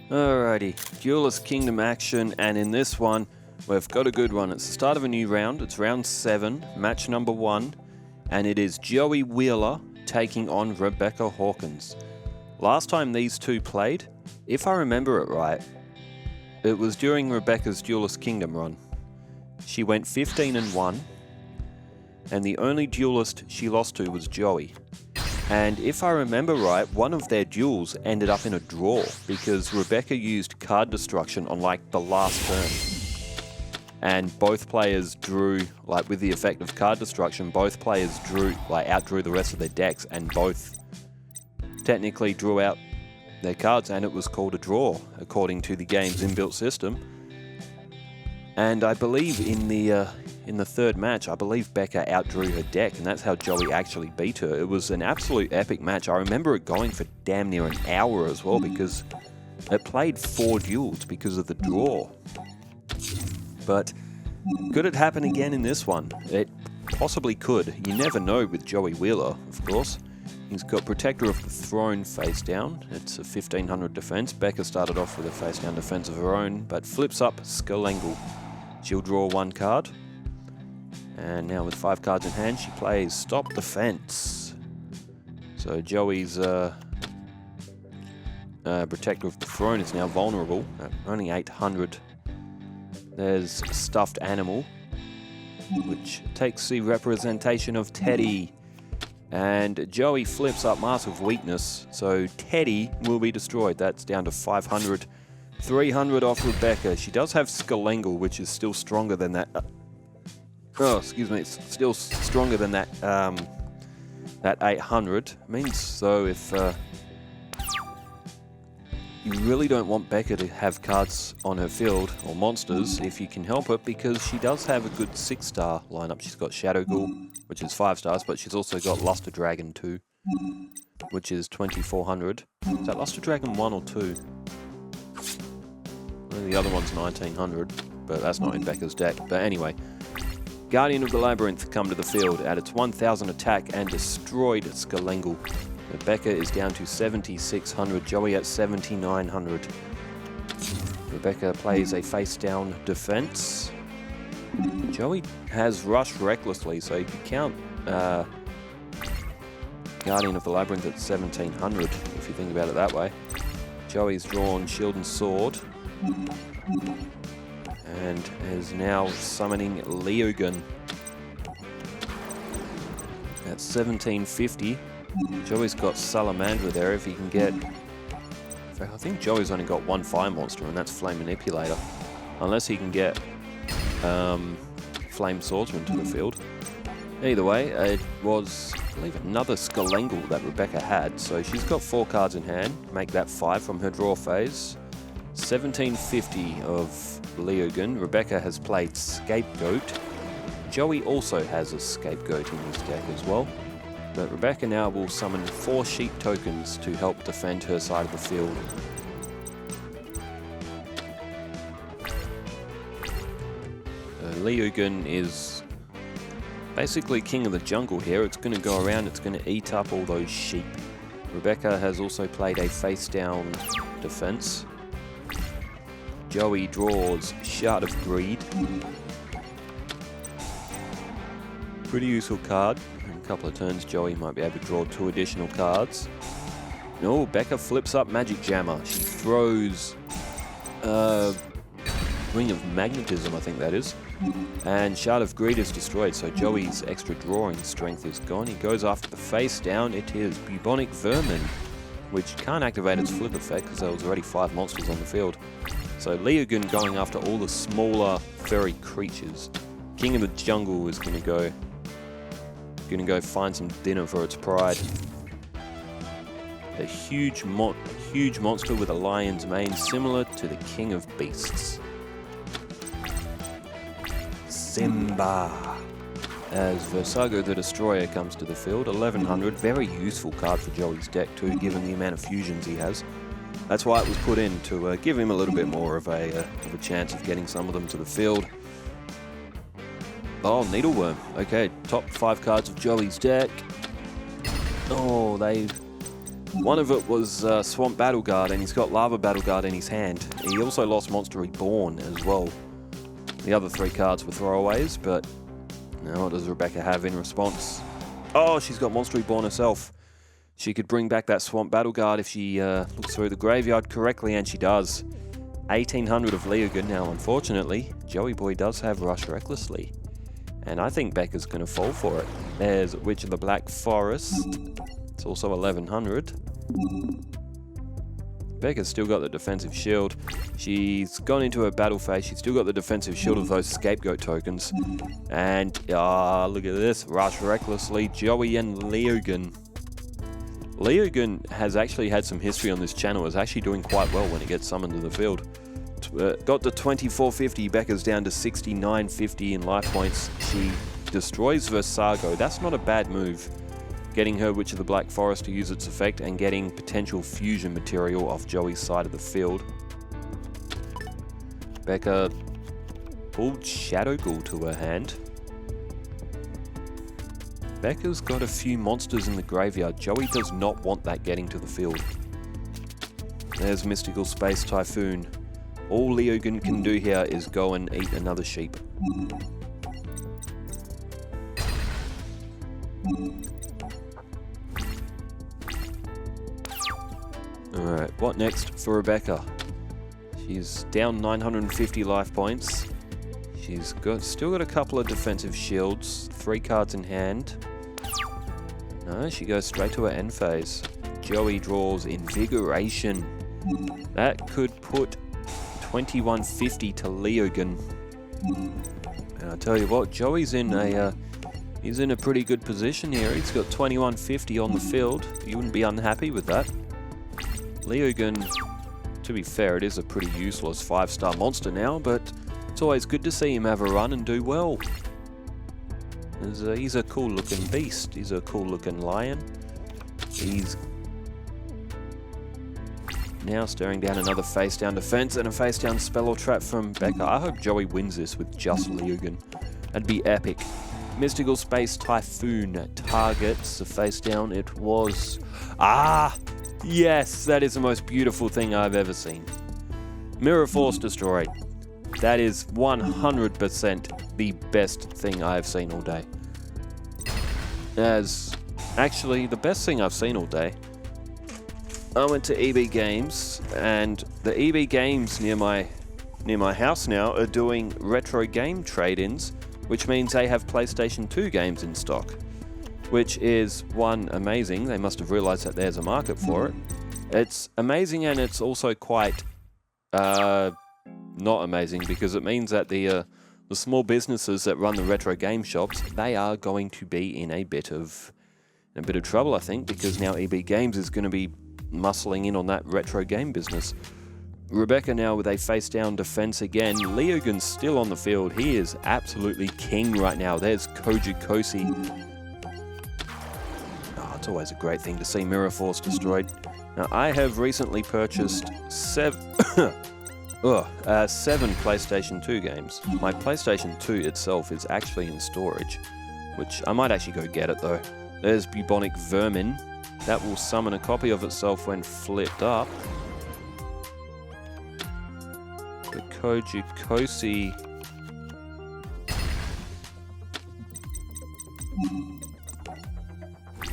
Alrighty, Duelist Kingdom action, and in this one, we've got a good one. It's the start of a new round. It's round 7, match number 1, and it is Joey Wheeler taking on Rebecca Hawkins. Last time these two played, if I remember it right, it was during Rebecca's Duelist Kingdom run. She went 15-1, and the only duelist she lost to was Joey. And if I remember right, one of their duels ended up in a draw because Rebecca used card destruction on like the last turn. And both players drew, like with the effect of card destruction, both players outdrew the rest of their decks and both technically drew out their cards, and it was called a draw according to the game's inbuilt system. And I believe in the third match, I believe Becca outdrew her deck, and that's how Joey actually beat her. It was an absolute epic match. I remember it going for damn near an hour as well because it played 4 duels because of the draw. But could it happen again in this one? It possibly could. You never know with Joey Wheeler, of course. He's got Protector of the Throne face down. It's a 1500 defense. Becca started off with a face down defense of her own, but flips up Skullengel. She'll draw 1 card. And now with 5 cards in hand, she plays Stop the Fence. So Joey's Protector of the Throne is now vulnerable, at only 800. There's Stuffed Animal, which takes the representation of Teddy. And Joey flips up Massive Weakness, so Teddy will be destroyed. That's down to 500. 300 off Rebecca. She does have Skullengel, which is still stronger than that. It's still stronger than that. That 800 means so if you really don't want Becca to have cards on her field or monsters if you can help it, because she does have a good 6-star lineup. She's got Shadow Ghoul, which is 5 stars, but she's also got Luster Dragon 2, which is 2400. Is that Luster Dragon 1 or 2? The other one's 1900, but that's not in Becca's deck. But anyway, Guardian of the Labyrinth come to the field at its 1000 attack and destroyed Skullengel. Rebecca is down to 7600, Joey at 7900. Rebecca plays a face down defense. Joey has Rush recklessly, so you can count Guardian of the Labyrinth at 1700 if you think about it that way. Joey's drawn Shield and Sword, and is now summoning Leogun at 1750. Joey's got Salamandra there if he can get... I think Joey's only got 1 fire monster, and that's Flame Manipulator. Unless he can get Flame Swordsman to the field. Either way, it was, I believe, another Skullengel that Rebecca had, so she's got 4 cards in hand. Make that 5 from her draw phase. 1750 of Leogun. Rebecca has played Scapegoat. Joey also has a Scapegoat in his deck as well. But Rebecca now will summon 4 sheep tokens to help defend her side of the field. Leogun is basically king of the jungle here. It's going to go around, it's going to eat up all those sheep. Rebecca has also played a face down defense. Joey draws Shard of Greed. Pretty useful card. In a couple of turns, Joey might be able to draw 2 additional cards. No, Becca flips up Magic Jammer. She throws Ring of Magnetism, I think that is. And Shard of Greed is destroyed, so Joey's extra drawing strength is gone. He goes after the face down. It is Bubonic Vermin, which can't activate its flip effect because there was already 5 monsters on the field. So Leogun going after all the smaller furry creatures. King of the Jungle is going to go find some dinner for its pride. A huge monster with a lion's mane, similar to the King of Beasts. Simba. As Versago the Destroyer comes to the field, 1100. Very useful card for Joey's deck too, given the amount of fusions he has. That's why it was put in, to give him a little bit more of a chance of getting some of them to the field. Oh, Needleworm. Okay, top 5 cards of Joey's deck. Oh, they One of it was Swamp Battle Guard, and he's got Lava Battle Guard in his hand. He also lost Monster Reborn as well. The other 3 cards were throwaways, but now what does Rebecca have in response? Oh, she's got Monster Reborn herself. She could bring back that Swamp Battle Guard if she looks through the graveyard correctly, and she does. 1800 of Leogun. Now, unfortunately, Joey Boy does have Rush Recklessly, and I think Becca's going to fall for it. There's Witch of the Black Forest. It's also 1100. Becca's still got the defensive shield. She's gone into her battle phase. She's still got the defensive shield of those scapegoat tokens. And, look at this. Rush Recklessly, Joey and Leogun. Leogun has actually had some history on this channel. Is actually doing quite well when it gets summoned to the field. Got to 2450. Becca's down to 6950 in life points. She destroys Versago. That's not a bad move. Getting her Witch of the Black Forest to use its effect and getting potential fusion material off Joey's side of the field. Becca pulled Shadow Ghoul to her hand. Becca's got a few monsters in the graveyard. Joey does not want that getting to the field. There's Mystical Space Typhoon. All Leogun can do here is go and eat another sheep. Alright, what next for Rebecca? She's down 950 life points. She's still got a couple of defensive shields, 3 cards in hand. No, she goes straight to her end phase. Joey draws Invigoration. That could put 2150 to Leogun. And I tell you what, Joey's in he's in a pretty good position here. He's got 2150 on the field. You wouldn't be unhappy with that. Leogun, to be fair, it is a pretty useless 5-star monster now, but it's always good to see him have a run and do well. He's a cool looking beast. He's a cool looking lion. He's now staring down another face down defense and a face down spell or trap from Becca. I hope Joey wins this with just Leogun. That'd be epic. Mystical Space Typhoon targets the face down. It was... Yes, that is the most beautiful thing I've ever seen. Mirror Force destroyed. That is 100% the best thing I've seen all day. Actually, the best thing I've seen all day. I went to EB Games, and the EB Games near my house now are doing retro game trade-ins, which means they have PlayStation 2 games in stock. Which is, one, amazing. They must have realized that there's a market for it. It's amazing, and it's also quite not amazing, because it means that the small businesses that run the retro game shops, they are going to be in a bit of trouble, I think, because now EB Games is going to be muscling in on that retro game business. Rebecca now with a face-down defense again. Leogun's still on the field. He is absolutely king right now. There's Kojikosi. It's always a great thing to see Mirror Force destroyed. Now, I have recently purchased 7 PlayStation 2 games. My PlayStation 2 itself is actually in storage, which I might actually go get it though. There's Bubonic Vermin. That will summon a copy of itself when flipped up. The Kojikosi...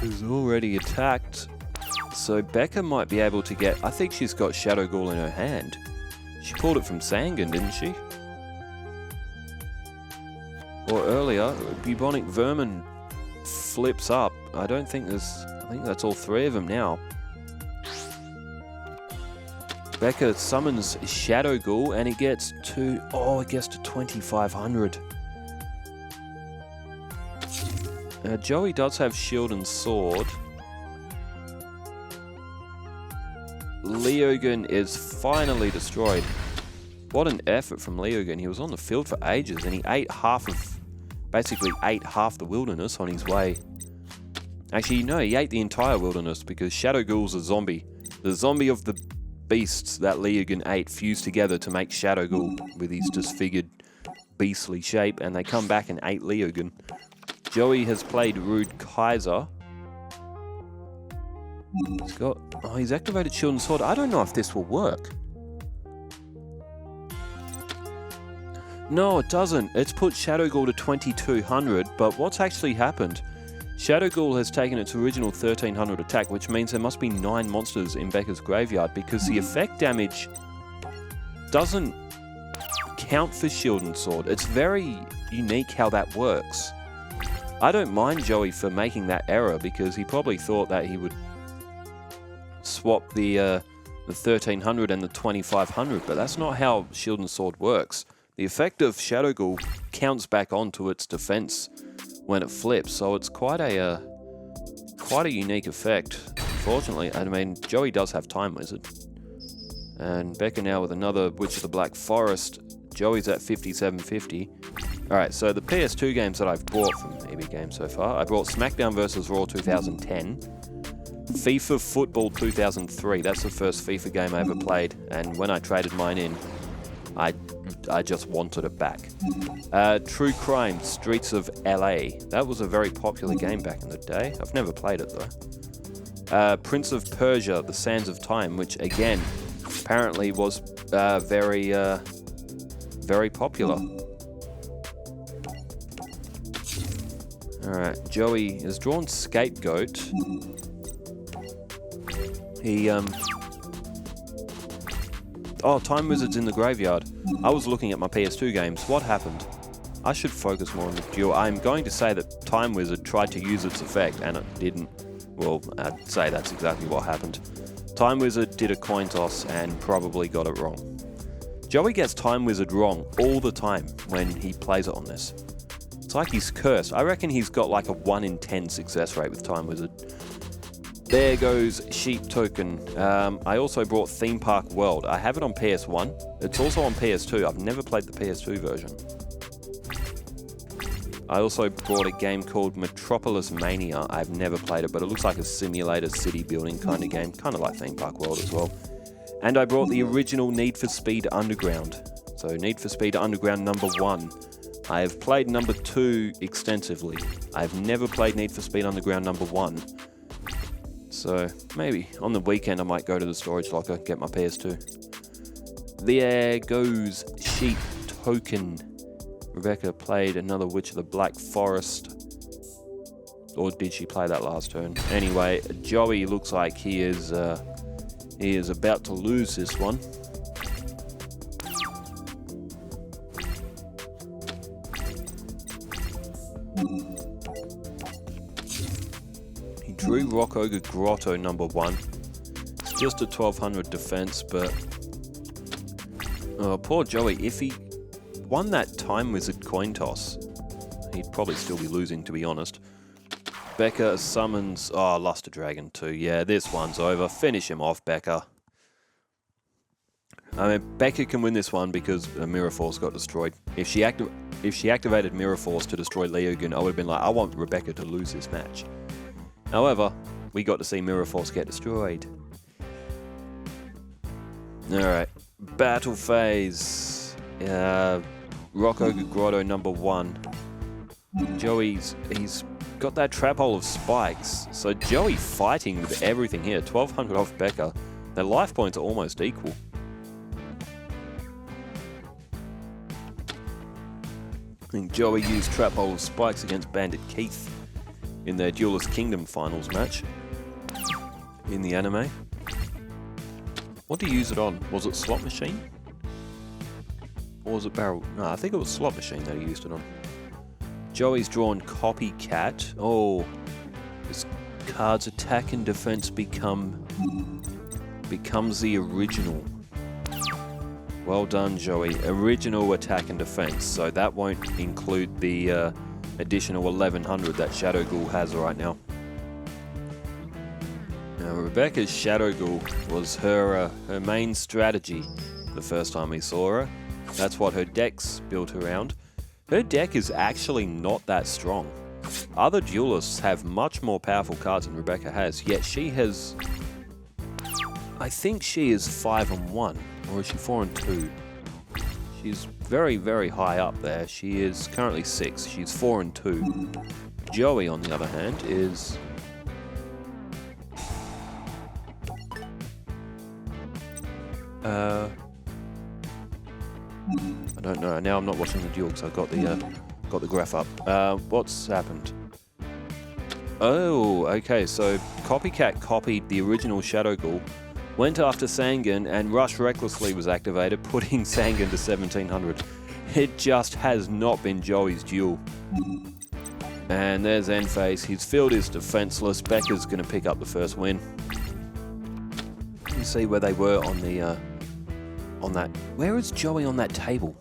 is already attacked, so Becca might be able to get... I think she's got Shadow Ghoul in her hand. She pulled it from Sangan, didn't she? Or earlier, Bubonic Vermin flips up. I think that's all 3 of them now. Becca summons Shadow Ghoul and it gets to 2500. Joey does have shield and sword. Leogun is finally destroyed. What an effort from Leogun. He was on the field for ages and he basically ate half the wilderness on his way. Actually, no, he ate the entire wilderness because Shadow Ghoul's a zombie. The zombie of the beasts that Leogun ate fused together to make Shadow Ghoul with his disfigured beastly shape, and they come back and ate Leogun. Joey has played Rude Kaiser. He's activated Shield and Sword. I don't know if this will work. No, it doesn't. It's put Shadow Ghoul to 2200, but what's actually happened? Shadow Ghoul has taken its original 1300 attack, which means there must be 9 monsters in Becca's graveyard, because the effect damage doesn't count for Shield and Sword. It's very unique how that works. I don't mind Joey for making that error, because he probably thought that he would swap the 1300 and the 2500, but that's not how Shield and Sword works. The effect of Shadow Ghoul counts back onto its defense when it flips, so it's quite a unique effect. Unfortunately, I mean, Joey does have Time Wizard, and Becca now with another Witch of the Black Forest. Joey's at 5750. All right, so the PS2 games that I've bought from EB Games so far, I brought SmackDown vs. Raw 2010, FIFA Football 2003. That's the first FIFA game I ever played, and when I traded mine in, I just wanted it back. True Crime, Streets of LA. That was a very popular game back in the day. I've never played it though. Prince of Persia, The Sands of Time, which again, apparently was very popular. Alright, Joey has drawn Scapegoat. Oh, Time Wizard's in the graveyard. I was looking at my PS2 games. What happened? I should focus more on the duel. I'm going to say that Time Wizard tried to use its effect and it didn't. Well, I'd say that's exactly what happened. Time Wizard did a coin toss and probably got it wrong. Joey gets Time Wizard wrong all the time when he plays it on this. It's like he's cursed. I reckon he's got like a 1 in 10 success rate with Time Wizard. There goes Sheep Token. I also brought Theme Park World. I have it on PS1. It's also on PS2. I've never played the PS2 version. I also brought a game called Metropolis Mania. I've never played it, but it looks like a simulator city building kind of game. Kind of like Theme Park World as well. And I brought the original Need for Speed Underground. So Need for Speed Underground number 1. I have played number 2 extensively. I've never played Need for Speed Underground number 1. So maybe on the weekend I might go to the storage locker, get my PS2. There goes Sheep Token. Rebecca played another Witch of the Black Forest. Or did she play that last turn? Anyway, Joey looks like he is about to lose this one. Drew Rock Ogre Grotto number 1. It's just a 1200 defense, but poor Joey. If he won that Time Wizard coin toss, he'd probably still be losing, to be honest. Becca summons Luster Dragon 2. Yeah, this one's over. Finish him off, Becca. I mean, Becca can win this one because Mirror Force got destroyed. If she activated Mirror Force to destroy Leogun, I would have been like, I want Rebecca to lose this match. However, we got to see Mirror Force get destroyed. Alright, battle phase. Rock Ogre Grotto number 1. Joey's, he's got that trap hole of spikes. So Joey fighting with everything here. 1200 off Becca. Their life points are almost equal. I think Joey used trap hole of spikes against Bandit Keith in their Duelist Kingdom finals match in the anime. What did he use it on? Was it Slot Machine? Or was it Barrel? No, I think it was Slot Machine that he used it on. Joey's drawn Copycat. Oh, this card's attack and defense becomes the original. Well done, Joey. Original attack and defense. So that won't include the additional 1100 that Shadow Ghoul has right now. Now Rebecca's Shadow Ghoul was her main strategy the first time we saw her. That's what her deck's built around. Her deck is actually not that strong. Other duelists have much more powerful cards than Rebecca has, yet she has... I think she is 5-1, or is she 4-2? She's very, very high up there. She is currently 6. She's 4-2. Joey, on the other hand, is I don't know. Now I'm not watching the duel because I got the graph up. What's happened? Oh, okay. So Copycat copied the original Shadow Ghoul, went after Sangan, and Rush Recklessly was activated, putting Sangan to 1700. It just has not been Joey's duel. And there's Endphase. His field is defenseless. Becca's going to pick up the first win. You see where they were on the on that. Where is Joey on that table?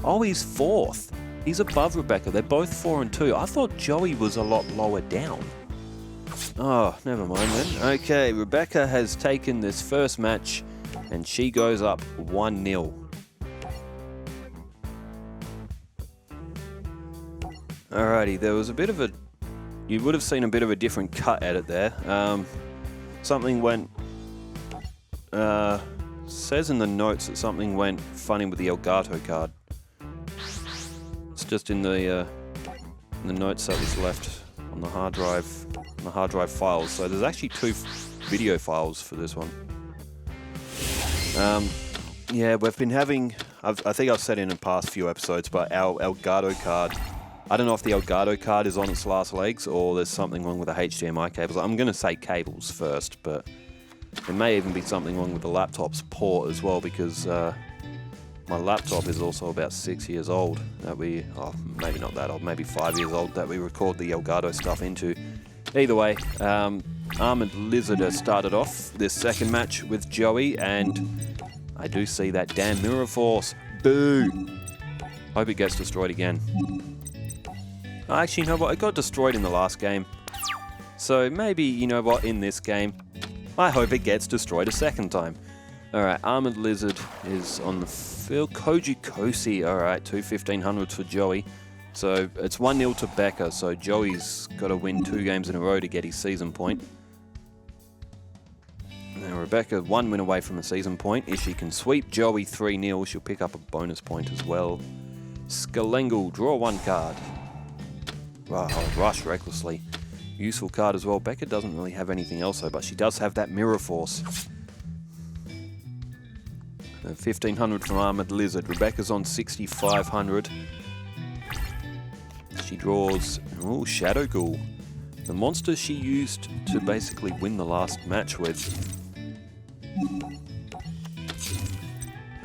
Oh, he's 4th. He's above Rebecca. They're both 4 and 2. I thought Joey was a lot lower down. Oh, never mind then. Okay, Rebecca has taken this first match and she goes up 1-0. Alrighty, there was a bit of a... You would have seen a bit of a different cut edit there. Something went... says in the notes that something went funny with the Elgato card. It's just in the notes that was left on the hard drive files. So there's actually 2 video files for this one. Yeah, we've been having... I think I've said in the past few episodes, but our Elgato card... I don't know if the Elgato card is on its last legs or there's something wrong with the HDMI cables. I'm going to say cables first, but there may even be something wrong with the laptop's port as well, because my laptop is also about 6 years old. Maybe not that old, maybe 5 years old, that we record the Elgato stuff into. Either way, Armored Lizard has started off this second match with Joey, and I do see that damn Mirror Force. Boo! Hope it gets destroyed again. Actually, you know what? It got destroyed in the last game. So maybe, you know what, in this game, I hope it gets destroyed a second time. Alright, Armored Lizard is on the field. Koji Kosi, alright, 2 1500s for Joey. So it's 1-0 to Becca, so Joey's got to win 2 games in a row to get his season point. Now Rebecca 1 win away from a season point. If she can sweep Joey 3-0, she'll pick up a bonus point as well. Skalengel, draw 1 card. Wow, Rush Recklessly. Useful card as well. Becca doesn't really have anything else though, but she does have that Mirror Force. 1500 from Armored Lizard. Rebecca's on 6500. She draws... Oh, Shadow Ghoul. The monster she used to basically win the last match with.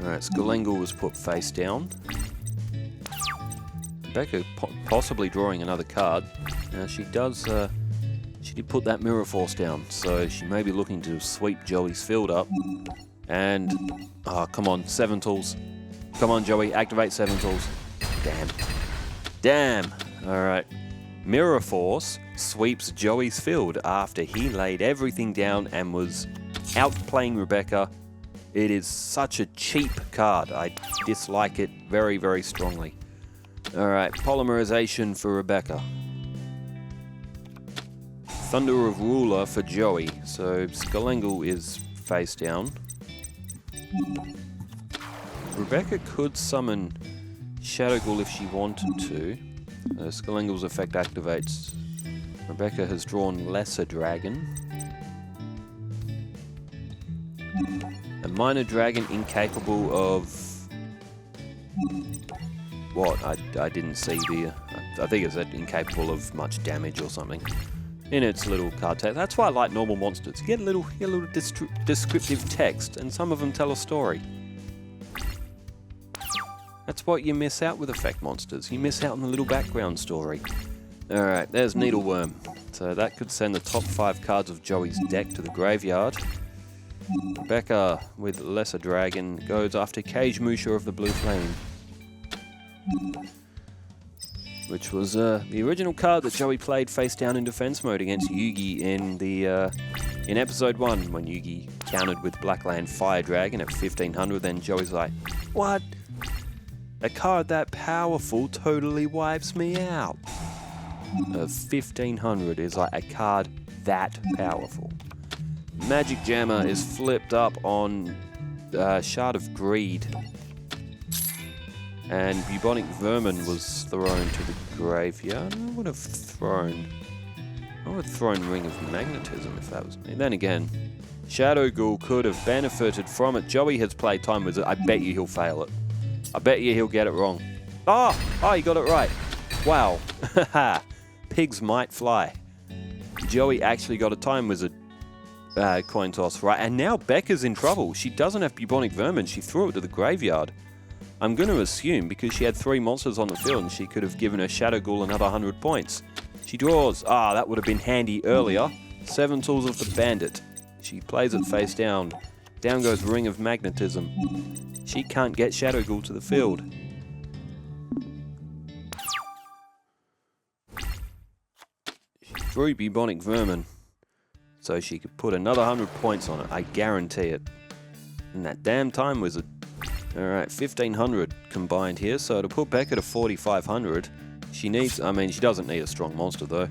Alright, Skalengel was put face down. Rebecca possibly drawing another card. Now she does... she did put that Mirror Force down, so she may be looking to sweep Joey's field up. And... Oh, come on, 7 tools. Come on, Joey, activate 7 tools. Damn. Damn! Alright. Mirror Force sweeps Joey's field after he laid everything down and was outplaying Rebecca. It is such a cheap card. I dislike it very, very strongly. Alright, Polymerization for Rebecca. Thunder of Ruler for Joey. So Skalengel is face down. Rebecca could summon Shadow Ghoul if she wanted to. Skalengel's effect activates. Rebecca has drawn Lesser Dragon. A Minor Dragon incapable of... What? I didn't see the... I think it's incapable of much damage or something. In its little card text. That's why I like normal monsters. You get a little descriptive text, and some of them tell a story. That's what you miss out with effect monsters. You miss out on the little background story. Alright, there's Needleworm. So that could send the top 5 cards of Joey's deck to the graveyard. Rebecca, with Lesser Dragon, goes after Cage Musha of the Blue Flame. Which was the original card that Joey played face down in defense mode against Yugi in episode 1, when Yugi countered with Blackland Fire Dragon at 1500. Then Joey's like, what? A card that powerful totally wipes me out. 1500 is like a card that powerful. Magic Jammer is flipped up on Shard of Greed. And Bubonic Vermin was thrown to the graveyard. I would have thrown Ring of Magnetism if that was me. Then again, Shadow Ghoul could have benefited from it. Joey has played Time Wizard. I bet you he'll fail it. I bet you he'll get it wrong. Oh, he got it right. Wow. Pigs might fly. Joey actually got a Time Wizard coin toss right. And now Becca's in trouble. She doesn't have Bubonic Vermin. She threw it to the graveyard. I'm going to assume because she had 3 monsters on the field and she could have given her Shadow Ghoul another 100 points. She draws. That would have been handy earlier. 7 Tools of the Bandit. She plays it face down. Down goes Ring of Magnetism. She can't get Shadow Ghoul to the field. She threw Bubonic Vermin so she could put another 100 points on it. I guarantee it. And that damn Time Wizard. Alright, 1500 combined here, so it'll put Becca to 4500. She doesn't need a strong monster though.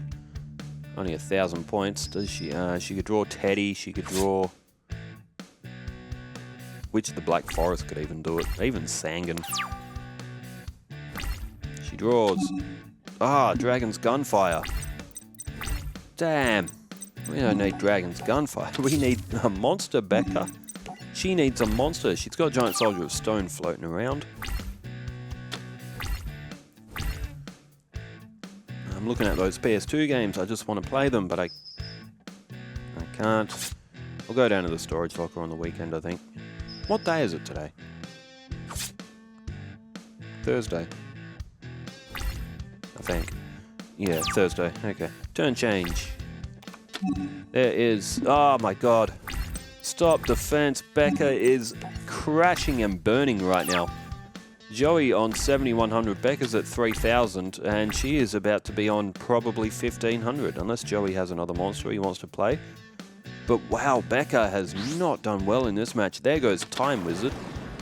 Only 1,000 points. Does she? She could draw Teddy, she could draw... Witch of the Black Forest could even do it. Even Sangan. She draws... Dragon's Gunfire. Damn. We don't need Dragon's Gunfire. We need a monster, Becca. She needs a monster. She's got a Giant Soldier of Stone floating around. I'm looking at those PS2 games. I just want to play them, but I can't. I'll go down to the storage locker on the weekend, I think. What day is it today? Thursday. I think. Yeah, Thursday. Okay. Turn change. There is... Oh my god. Stop defense. Becca is crashing and burning right now. Joey on 7,100. Becca's at 3,000. And she is about to be on probably 1,500. Unless Joey has another monster he wants to play. But wow, Becca has not done well in this match. There goes Time Wizard.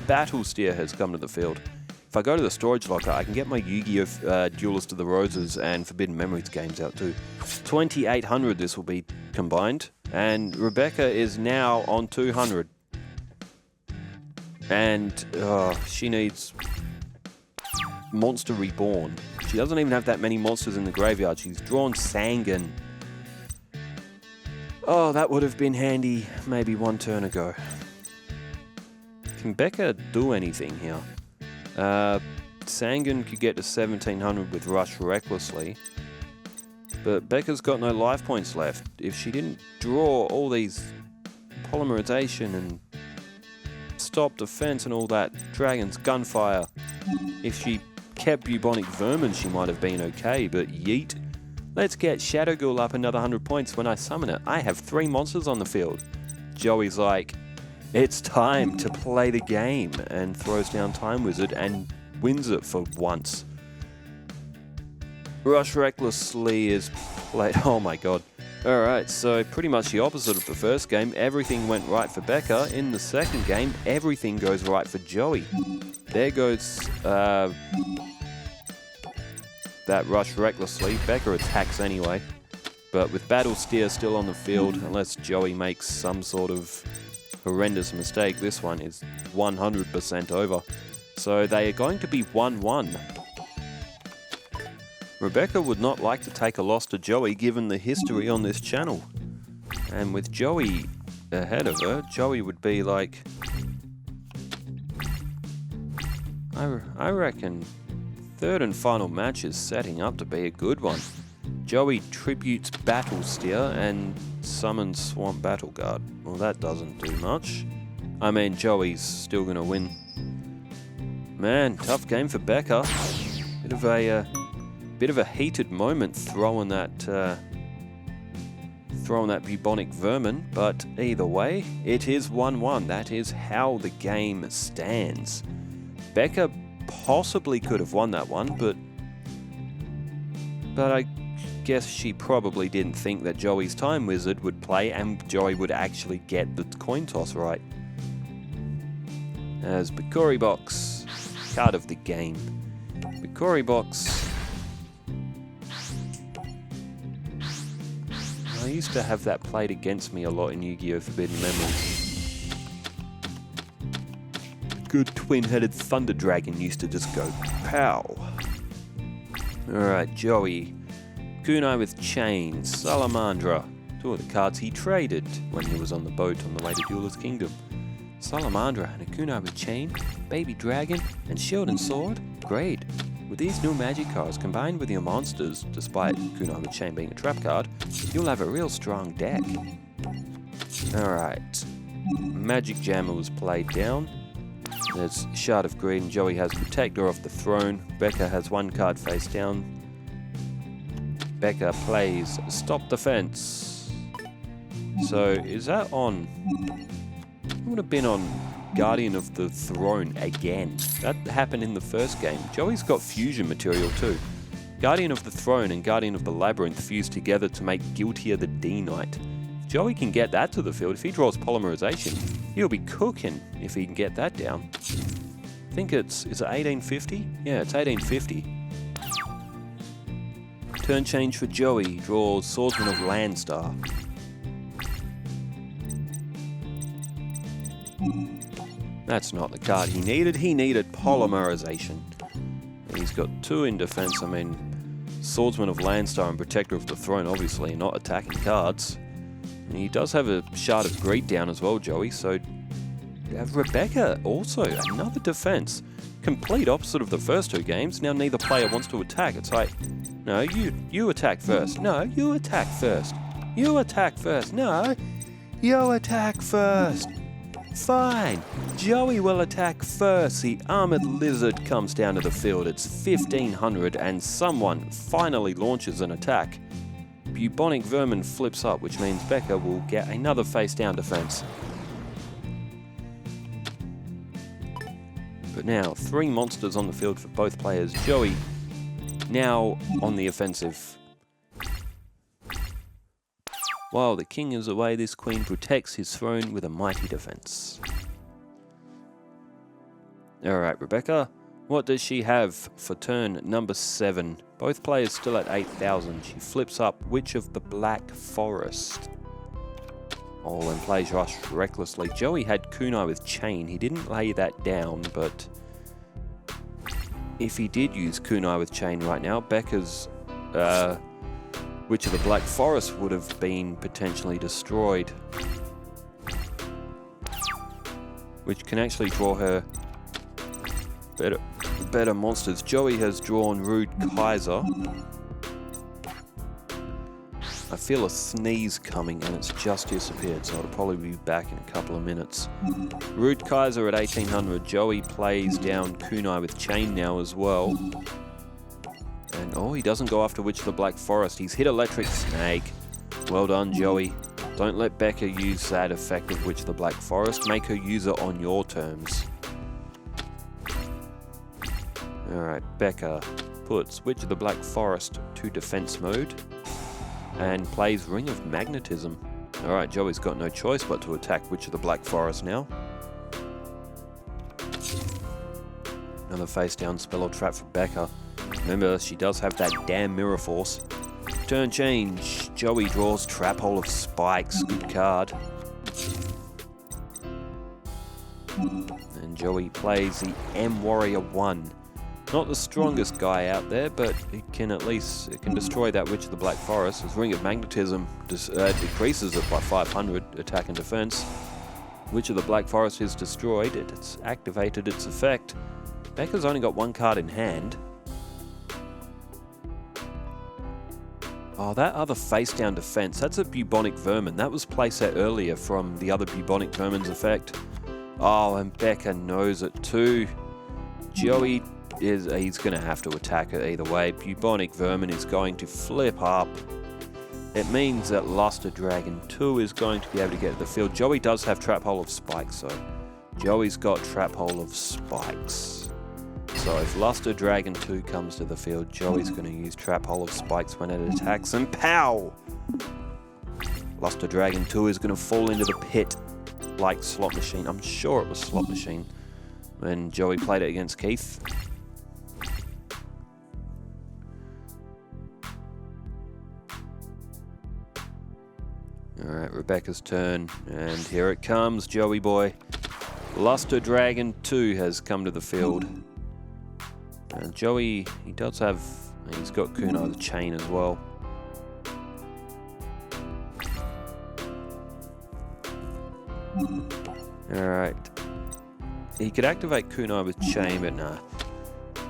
Battle Steer has come to the field. If I go to the storage locker, I can get my Yu-Gi-Oh! Duelist of the Roses and Forbidden Memories games out too. 2,800 this will be combined. And Rebecca is now on 200. And she needs Monster Reborn. She doesn't even have that many monsters in the graveyard. She's drawn Sangan. Oh, that would have been handy maybe one turn ago. Can Becca do anything here? Sangan could get to 1,700 with Rush Recklessly. But Becca's got no life points left. If she didn't draw all these polymerization and stop defense and all that Dragon's Gunfire, if she kept Bubonic Vermin, she might have been okay, but yeet. Let's get Shadow Ghoul up another 100 points when I summon it. I have 3 monsters on the field. Joey's like, it's time to play the game, and throws down Time Wizard and wins it for once. Rush Recklessly is played. Oh my god. Alright, so pretty much the opposite of the first game. Everything went right for Becca. In the second game, everything goes right for Joey. There goes that Rush Recklessly. Becca attacks anyway. But with Battle Steer still on the field, unless Joey makes some sort of horrendous mistake, this one is 100% over. So they are going to be 1-1. Rebecca would not like to take a loss to Joey given the history on this channel. And with Joey ahead of her, Joey would be like... I reckon third and final match is setting up to be a good one. Joey tributes Battle Steer and summons Swamp Battle Guard. Well, that doesn't do much. I mean, Joey's still going to win. Man, tough game for Becca. Bit of a heated moment throwing that Bubonic Vermin, but either way, it is 1-1. That is how the game stands. Becca possibly could have won that one, but I guess she probably didn't think that Joey's Time Wizard would play and Joey would actually get the coin toss right. As Bikori Box, card of the game. Bikori Box. I used to have that played against me a lot in Yu-Gi-Oh! Forbidden Memories. The good twin-headed Thunder Dragon used to just go pow. Alright, Joey. Kunai with Chains, Salamandra, Two of the cards he traded when he was on the boat on the way to Duelist Kingdom. Salamandra and a kunai with chain, baby dragon, and shield and sword? Great. With these new magic cards combined with your monsters, despite kunai with chain being a trap card, you'll have a real strong deck. Alright. Magic Jammer was played down. There's Shard of Greed and Joey has Protector off the throne. Becca has one card face down. Becca plays Stop Defense. So is that on? It would have been on Guardian of the Throne again. That happened in the first game. Joey's got fusion material too. Guardian of the Throne and Guardian of the Labyrinth fused together to make Guiltier the D-Knight. If Joey can get that to the field, if he draws Polymerization, he'll be cooking if he can get that down. I think is it 1850? Yeah, it's 1850. Turn change for Joey, draws Swordsman of Landstar. That's not the card he needed. He needed Polymerization. He's got two in defense. I mean, Swordsman of Landstar and Protector of the Throne, obviously, not attacking cards. And he does have a Shard of Greed down as well, Joey, so you have Rebecca also, another defense. Complete opposite of the first two games. Now neither player wants to attack. It's like, no, you attack first. No, you attack first. You attack first. No, you attack first. Fine, Joey will attack first. The Armored Lizard comes down to the field. It's 1500 and someone finally launches an attack. Bubonic Vermin flips up, which means Becca will get another face-down defense. But now, 3 monsters on the field for both players. Joey now on the offensive. While the king is away, this queen protects his throne with a mighty defense. Alright, Rebecca, what does she have for turn number 7? Both players still at 8,000. She flips up Witch of the Black Forest. Oh, and plays Rush recklessly. Joey had kunai with chain. He didn't lay that down, but if he did use kunai with chain right now, Becca's Witch of the Black Forest would have been potentially destroyed. Which can actually draw her better monsters. Joey has drawn Rude Kaiser. I feel a sneeze coming and it's just disappeared, so it'll probably be back in a couple of minutes. Rude Kaiser at 1800. Joey plays down kunai with chain now as well. And oh, he doesn't go after Witch of the Black Forest. He's hit Electric Snake. Well done, Joey. Don't let Becca use that effect of Witch of the Black Forest. Make her use it on your terms. Alright, Becca puts Witch of the Black Forest to defense mode and plays Ring of Magnetism. Alright, Joey's got no choice but to attack Witch of the Black Forest now. Another face down spell or trap for Becca. Remember, she does have that damn Mirror Force. Turn change. Joey draws Trap Hole of Spikes. Good card. And Joey plays the M Warrior 1. Not the strongest guy out there, but it can destroy that Witch of the Black Forest. His Ring of Magnetism decreases it by 500 attack and defense. Witch of the Black Forest is destroyed. It's activated its effect. Becca's only got one card in hand. Oh, that other face-down defense, that's a Bubonic Vermin. That was playset earlier from the other Bubonic Vermin's effect. Oh, and Becca knows it too. Joey he's going to have to attack it either way. Bubonic Vermin is going to flip up. It means that Luster Dragon 2 is going to be able to get to the field. Joey does have Trap Hole of Spikes, so Joey's got Trap Hole of Spikes. So if Luster Dragon 2 comes to the field, Joey's going to use Trap Hole of Spikes when it attacks, and pow! Luster Dragon 2 is going to fall into the pit like Slot Machine. I'm sure it was Slot Machine when Joey played it against Keith. Alright, Rebecca's turn, and here it comes, Joey boy. Luster Dragon 2 has come to the field. And Joey, he's got kunai the chain as well. Alright. He could activate Kunai with Chain, but nah.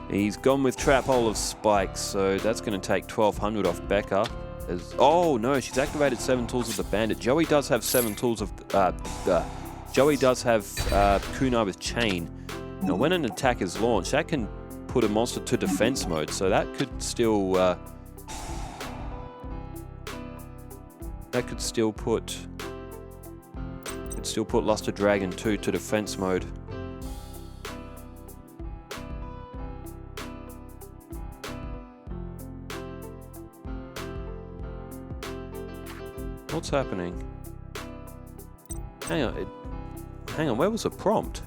He's gone with Trap Hole of Spikes, so that's going to take 1200 off Becca. Oh no, she's activated 7 tools of the Bandit. Joey does have 7 tools of... Joey does have Kunai with Chain. Now when an attack is launched, that can put a monster to defense mode, so that could still... that could still put... Luster Dragon 2 to defense mode. What's happening? Hang on, where was the prompt?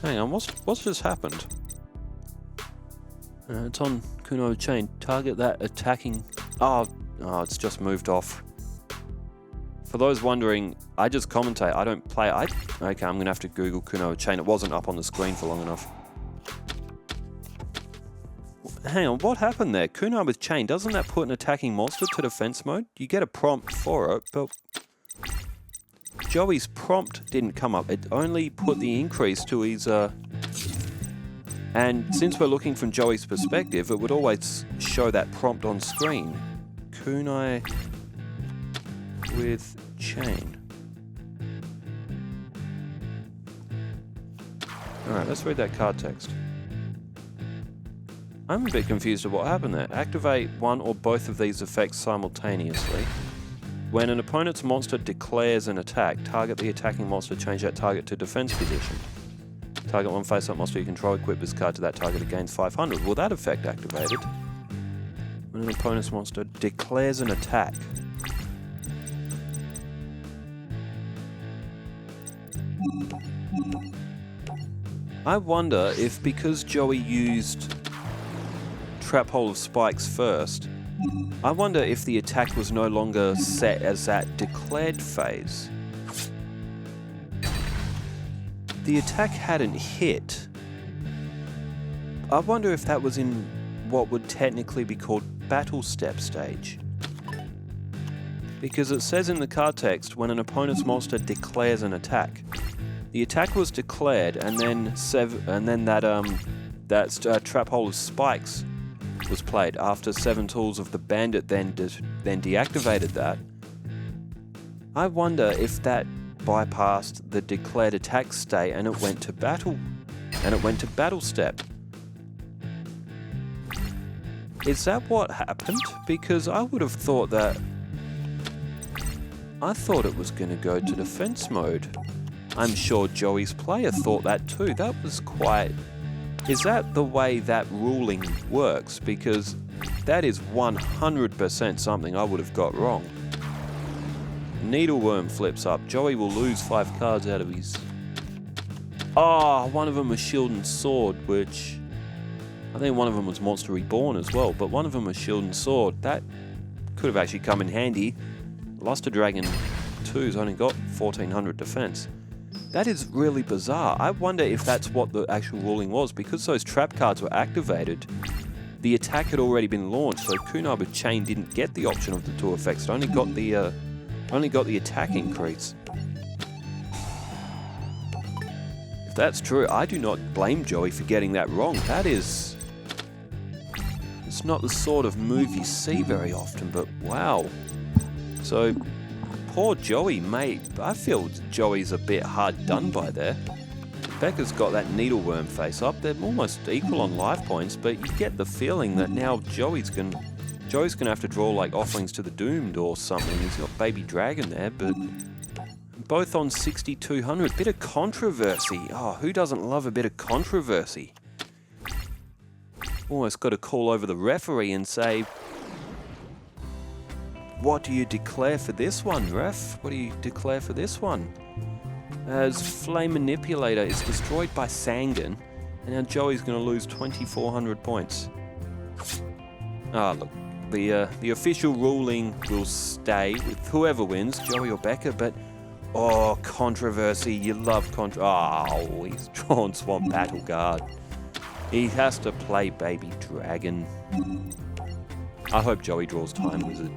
Hang on, what's just happened? It's on Kunai with Chain. Target that attacking... Oh, it's just moved off. For those wondering, I just commentate, I don't play... Okay, I'm going to have to Google Kunai with Chain. It wasn't up on the screen for long enough. Hang on, what happened there? Kunai with Chain, doesn't that put an attacking monster to defense mode? You get a prompt for it, but... Joey's prompt didn't come up. It only put the increase to his... And since we're looking from Joey's perspective, it would always show that prompt on screen. Kunai with Chain. Alright, let's read that card text. I'm a bit confused at what happened there. Activate one or both of these effects simultaneously. When an opponent's monster declares an attack, target the attacking monster, change that target to defense position. Target one face-up monster you control, equip this card to that target, it gains 500. Will that effect activated? When an opponent's monster declares an attack. I wonder if because Joey used Trap Hole of Spikes first, I wonder if the attack was no longer set as that declared phase. The attack hadn't hit. I wonder if that was in what would technically be called battle step stage. Because it says in the card text, when an opponent's monster declares an attack. The attack was declared, and then that Trap Hole of Spikes was played after 7 tools of the Bandit then deactivated that. I wonder if that bypassed the declared attack state and it went to battle step. Is that what happened? Because I would have thought that... I thought it was going to go to defense mode. I'm sure Joey's player thought that too. That was quite... Is that the way that ruling works? Because that is 100% something I would have got wrong. Needleworm flips up. Joey will lose 5 cards out of his... Oh, one of them was Shield and Sword, which... I think one of them was Monster Reborn as well, but one of them was Shield and Sword. That could have actually come in handy. Luster Dragon 2's only got 1400 defense. That is really bizarre. I wonder if that's what the actual ruling was. Because those trap cards were activated, the attack had already been launched, so Kunai with Chain didn't get the option of the 2 effects. It only got the attack increase. If that's true, I do not blame Joey for getting that wrong. That is... It's not the sort of move you see very often, but wow. So, poor Joey, mate. I feel Joey's a bit hard done by there. Becca's got that needleworm face up. They're almost equal on life points, but you get the feeling that now Joey's gonna have to draw like Offerings to the Doomed or something. He's got Baby Dragon there, but both on 6,200. Bit of controversy. Oh, who doesn't love a bit of controversy? Almost got to call over the referee and say, what do you declare for this one, ref? What do you declare for this one? As Flame Manipulator is destroyed by Sangan, and now Joey's going to lose 2,400 points. Ah, look, the official ruling will stay with whoever wins, Joey or Becca, but oh, controversy, you love oh, he's drawn Swamp Battle Guard. He has to play Baby Dragon. I hope Joey draws Time Wizard.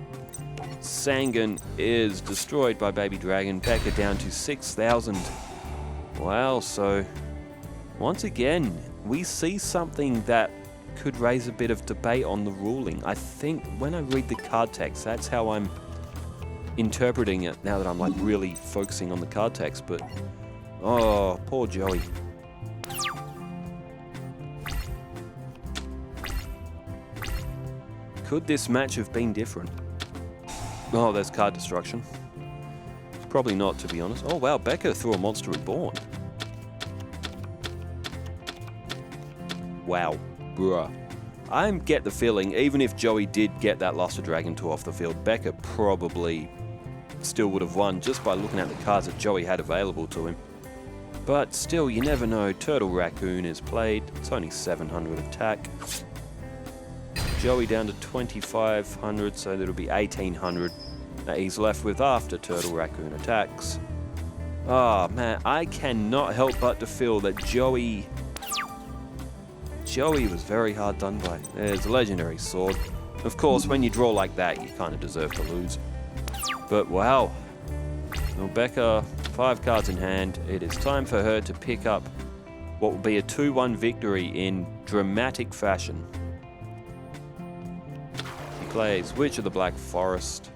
Sangan is destroyed by Baby Dragon. Becca down to 6,000. Wow, so once again, we see something that could raise a bit of debate on the ruling. I think when I read the card text, that's how I'm interpreting it now that I'm like really focusing on the card text. But, oh, poor Joey. Could this match have been different? Oh, there's card destruction. Probably not, to be honest. Oh, wow, Becca threw a Monster Reborn. Wow, bruh. I get the feeling, even if Joey did get that Luster Dragon 2 off the field, Becca probably still would have won just by looking at the cards that Joey had available to him. But still, you never know. Turtle Raccoon is played. It's only 700 attack. Joey down to 2,500, so that'll be 1,800 that he's left with after Turtle Raccoon attacks. Oh man, I cannot help but to feel that Joey was very hard done by. There's a legendary sword. Of course, when you draw like that, you kind of deserve to lose. But wow. Well, Becca, 5 cards in hand. It is time for her to pick up what will be a 2-1 victory in dramatic fashion. Plays Witch of the Black Forest.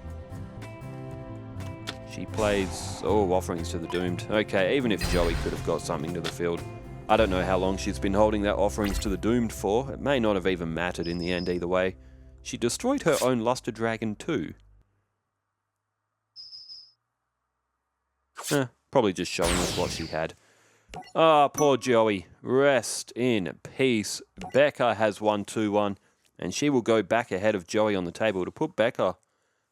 She plays, oh, Offerings to the Doomed. Okay, even if Joey could have got something to the field, I don't know how long she's been holding that Offerings to the Doomed for. It may not have even mattered in the end either way. She destroyed her own Luster Dragon too. Probably just showing us what she had. Ah, poor Joey. Rest in peace. Becca has won 2-1. And she will go back ahead of Joey on the table to put Becca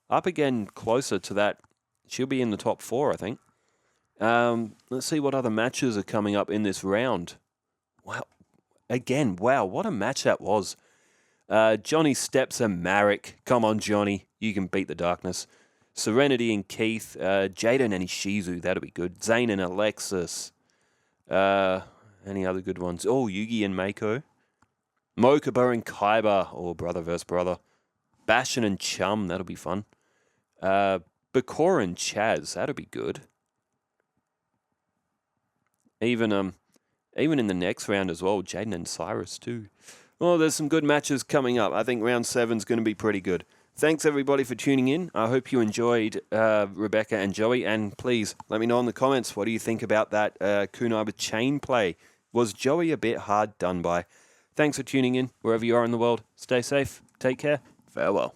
up again closer to that. She'll be in the top 4, I think. Let's see what other matches are coming up in this round. Wow. Again, wow, what a match that was. Johnny Steps and Marek. Come on, Johnny. You can beat the darkness. Serenity and Keith. Jaden and Ishizu. That'll be good. Zane and Alexis. Any other good ones? Oh, Yugi and Mako. Mokuba and Kaiba, or brother versus brother. Bastion and Chum, that'll be fun. Bakura and Chaz, that'll be good. Even in the next round as well, Jaden and Cyrus too. Well, there's some good matches coming up. I think round 7's going to be pretty good. Thanks everybody for tuning in. I hope you enjoyed Rebecca and Joey, and please let me know in the comments, what do you think about that Kunai with chain play? Was Joey a bit hard done by? Thanks for tuning in, wherever you are in the world. Stay safe, take care, farewell.